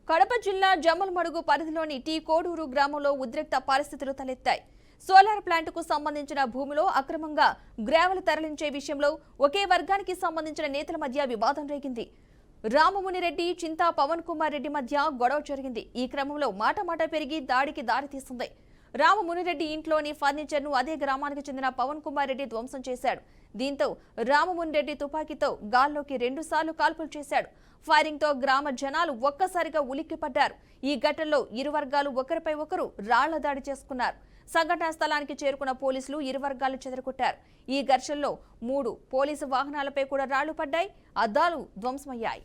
కడప జిల్లా జమ్మలమడుగు పరిధిలోని టీ కోడూరు గ్రామంలో ఉద్రిక్త పరిస్థితులు తలెత్తాయి. సోలార్ ప్లాంట్కు సంబంధించిన భూమిలో అక్రమంగా గ్రావెల్ తరలించే విషయంలో ఒకే వర్గానికి సంబంధించిన నేతల మధ్య వివాదం రేగింది. రామమునిరెడ్డి, చింతా పవన్ కుమార్ రెడ్డి మధ్య గొడవ జరిగింది. ఈ క్రమంలో మాట పెరిగి దాడికి దారితీసింది. రామమునిరెడ్డి ఇంట్లోని ఫర్నిచర్ను అదే గ్రామానికి చెందిన పవన్ కుమార్ రెడ్డి ధ్వంసం చేశాడు. దీంతో రామమునిరెడ్డి తుపాకీతో గాల్లోకి 2 సార్లు కాల్పులు చేశాడు. ఫైరింగ్ తో గ్రామ జనాలు ఒక్కసారిగా ఉలిక్కిపడ్డారు. ఈ ఘటనలో ఇరు వర్గాలు ఒకరిపై ఒకరు రాళ్ల దాడి చేసుకున్నారు. సంఘటనా స్థలానికి చేరుకున్న పోలీసులు ఇరు వర్గాలు చెదరగొట్టారు. ఈ ఘర్షణలో 3 పోలీసు వాహనాలపై కూడా రాళ్లు పడ్డాయి, అద్దాలు ధ్వంసమయ్యాయి.